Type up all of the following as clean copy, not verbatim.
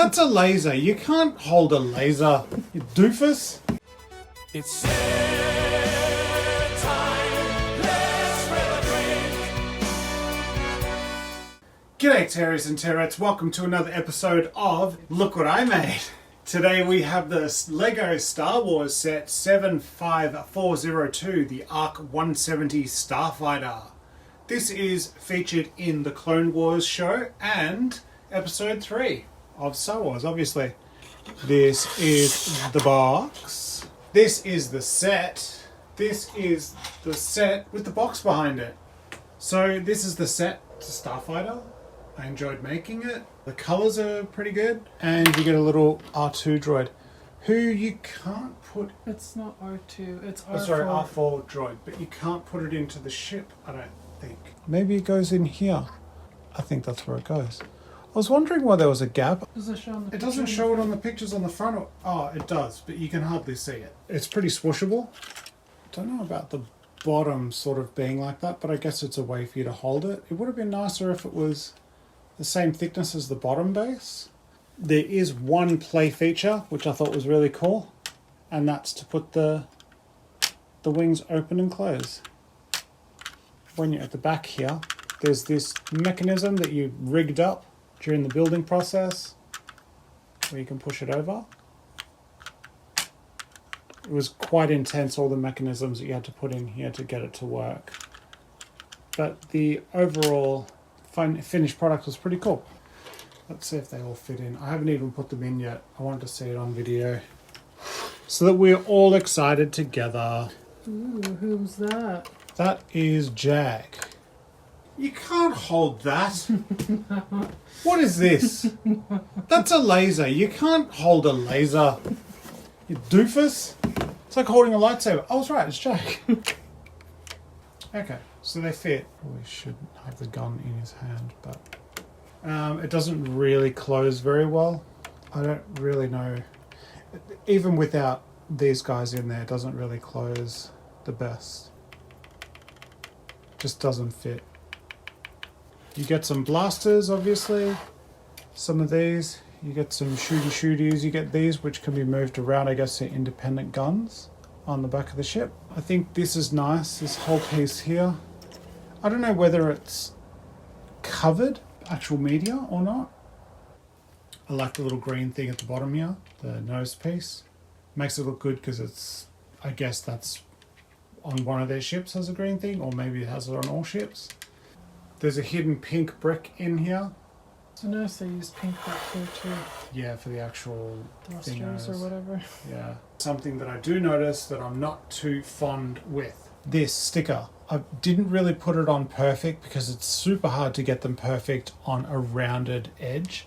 That's a laser. You can't hold a laser, you doofus. It's time, let's grab a drink. G'day Taeries and Taerettes, welcome to another episode of Look What I Made. Today we have the Lego Star Wars set 75402, the ARC-170 Starfighter. This is featured in the Clone Wars show and episode 3 of Star Wars, obviously. This is the box. This is the set. This is the set with the box behind it. So this is the set to Starfighter. I enjoyed making it. The colours are pretty good. And you get a little R2 droid who you can't put... It's not R2, it's R4. Oh, sorry, R4 droid. But you can't put it into the ship, I don't think. Maybe it goes in here. I think that's where it goes. I was wondering why there was a gap. Does it show on the It doesn't show it on the pictures on the front. Oh, it does, but you can hardly see it. It's pretty swooshable. Don't know about the bottom sort of being like that, but I guess it's a way for you to hold it. It would have been nicer if it was the same thickness as the bottom base. There is one play feature, which I thought was really cool, and that's to put the wings open and close. When you're at the back here, there's this mechanism that you rigged up during the building process where you can push it over. It was quite intense, all the mechanisms that you had to put in here to get it to work. But the overall finished product was pretty cool. Let's see if they all fit in. I haven't even put them in yet. I wanted to see it on video so that we're all excited together. Ooh, who's that? That is Jag. You can't hold that. What is this? That's a laser. You can't hold a laser. You doofus. It's like holding a lightsaber. I was right, it's Jag. Okay, so they fit. Probably shouldn't have the gun in his hand, but it doesn't really close very well. I don't really know. Even without these guys in there, it doesn't really close the best. Just doesn't fit. You get some blasters, obviously. Some of these. You get some shooties. You get these, which can be moved around, I guess, to independent guns on the back of the ship. I think this is nice, this whole piece here. I don't know whether it's covered actual media or not. I like the little green thing at the bottom here, the nose piece. Makes it look good because it's, I guess that's on one of their ships has a green thing, or maybe it has it on all ships. There's a hidden pink brick in here. So notice they use pink back here too. Yeah, for the actual thrusters or whatever. Yeah. Something that I do notice that I'm not too fond with. This sticker. I didn't really put it on perfect because it's super hard to get them perfect on a rounded edge.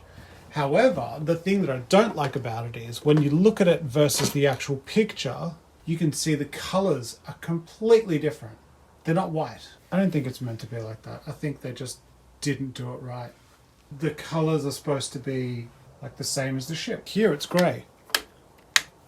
However, the thing that I don't like about it is when you look at it versus the actual picture, you can see the colours are completely different. They're not white. I don't think it's meant to be like that. I think they just didn't do it right. The colours are supposed to be like the same as the ship. Here it's grey.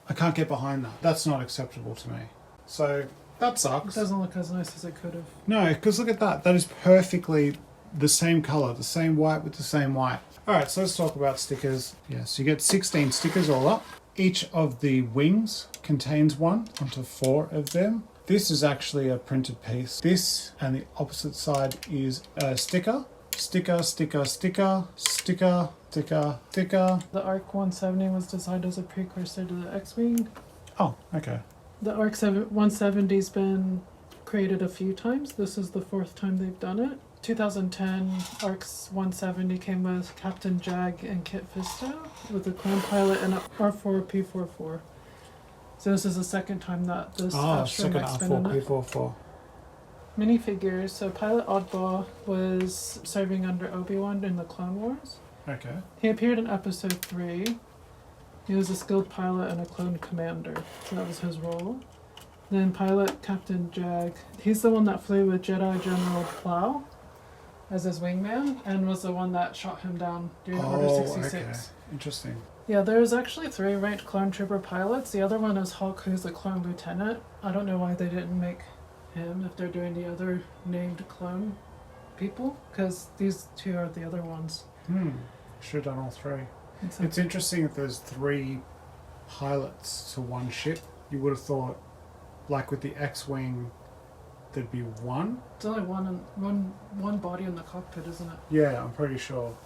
I can't get behind that. That's not acceptable to me. So that sucks. It doesn't look as nice as it could have. No, because look at that. That is perfectly the same colour, the same white with the same white. Alright, so let's talk about stickers. Yeah, so you get 16 stickers all up. Each of the wings contains one, onto 4 of them. This is actually a printed piece. This and the opposite side is a sticker. Sticker, sticker, sticker, sticker, sticker, sticker. The ARC-170 was designed as a precursor to the X-Wing. Oh, okay. The ARC-170's been created a few times. This is the 4th time they've done it. 2010, ARC-170 came with Captain Jag and Kit Fisto with a clone pilot and a R4P44. So this is the 2nd time that this second astromech's been in it. R4P44. Minifigures. So Pilot Oddball was serving under Obi-Wan in the Clone Wars. Okay. He appeared in episode 3. He was a skilled pilot and a clone commander. So that was his role. Then Pilot Captain Jag. He's the one that flew with Jedi General Plow as his wingman and was the one that shot him down during Order 66. Okay. Interesting. Yeah, there's actually 3 ranked clone trooper pilots. The other one is Hulk, who's a clone lieutenant. I don't know why they didn't make him if they're doing the other named clone people, because these 2 are the other ones. Should have done all 3. It's interesting that there's 3 pilots to one ship. You would have thought, like with the X-Wing, there'd be 1. It's only one body in the cockpit, isn't it? Yeah, I'm pretty sure.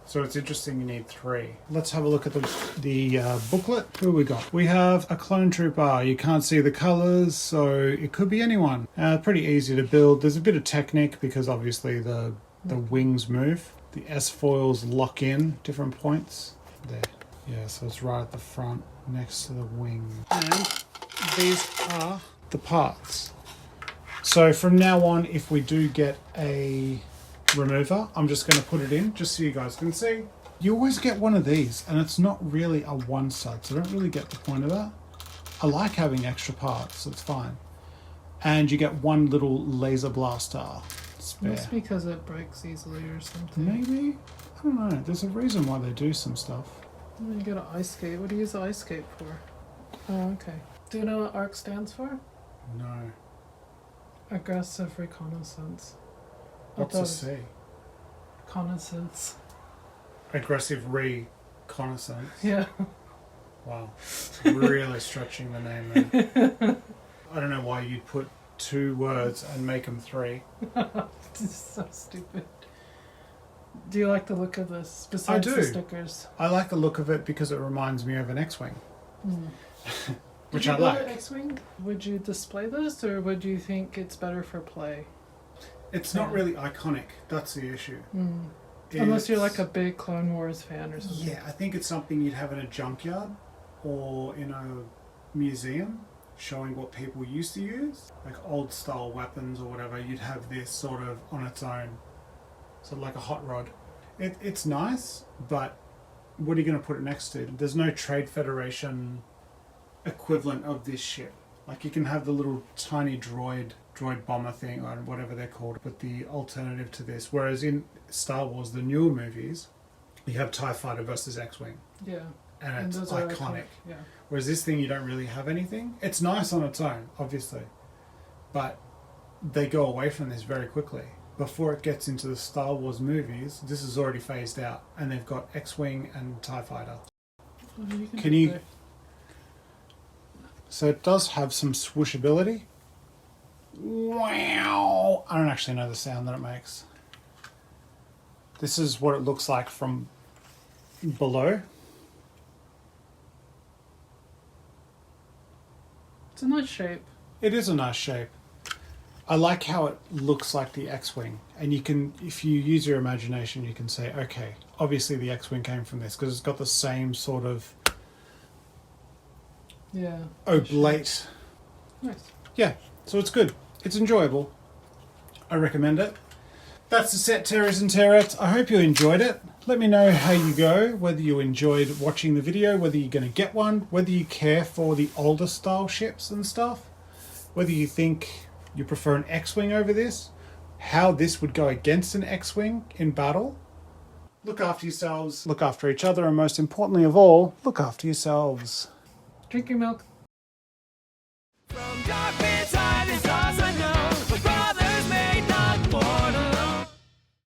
So it's interesting you need 3. Let's have a look at the booklet. Who we got? We have a clone trooper. You can't see the colours, so it could be anyone. Pretty easy to build. There's a bit of technique because obviously the wings move. The S-foils lock in different points. There. Yeah, so it's right at the front next to the wing. And these are the parts. So from now on, if we do get a remover, I'm just going to put it in just so you guys can see. You always get one of these and it's not really a one stud, so I don't really get the point of that. I like having extra parts, so it's fine. And you get one little laser blaster spare. That's because it breaks easily or something. Maybe? I don't know. There's a reason why they do some stuff. You get an ice skate. What do you use the ice skate for? Oh, okay. Do you know what ARC stands for? No. Aggressive reconnaissance. What's a C? Reconnaissance. Aggressive reconnaissance. Yeah. Wow. Really stretching the name there. I don't know why you'd put 2 words and make them 3. This is so stupid. Do you like the look of this? Besides I do. The stickers. I like the look of it because it reminds me of an X-Wing. Which I Did you build like. an X-Wing? Would you display this, or would you think it's better for play? It's not really iconic. That's the issue. Unless you're like a big Clone Wars fan or something. Yeah, I think it's something you'd have in a junkyard or in a museum showing what people used to use. Like old style weapons or whatever, you'd have this sort of on its own. Sort of like a hot rod. It's nice, but what are you going to put it next to? There's no Trade Federation equivalent of this ship. Like you can have the little tiny droid bomber thing or whatever they're called, but the alternative to this. Whereas in Star Wars, the newer movies, you have TIE Fighter versus X-Wing. Yeah. And it's those are iconic. Yeah. Whereas this thing, you don't really have anything. It's nice on its own, obviously. But they go away from this very quickly. Before it gets into the Star Wars movies, this is already phased out. And they've got X-Wing and TIE Fighter. Can you... So it does have some swooshability. Wow! I don't actually know the sound that it makes. This is what it looks like from below. It's a nice shape. It is a nice shape. I like how it looks like the X-Wing. And you can, if you use your imagination, you can say, okay, obviously the X-Wing came from this because it's got the same sort of oblate. Nice. Yeah, so it's good. It's enjoyable. I recommend it. That's the set, Taeries and Taerettes. I hope you enjoyed it. Let me know how you go, whether you enjoyed watching the video, whether you're going to get one, whether you care for the older style ships and stuff, whether you think you prefer an X-Wing over this, how this would go against an X-Wing in battle. Look after yourselves, look after each other, and most importantly of all, look after yourselves. Drink your milk.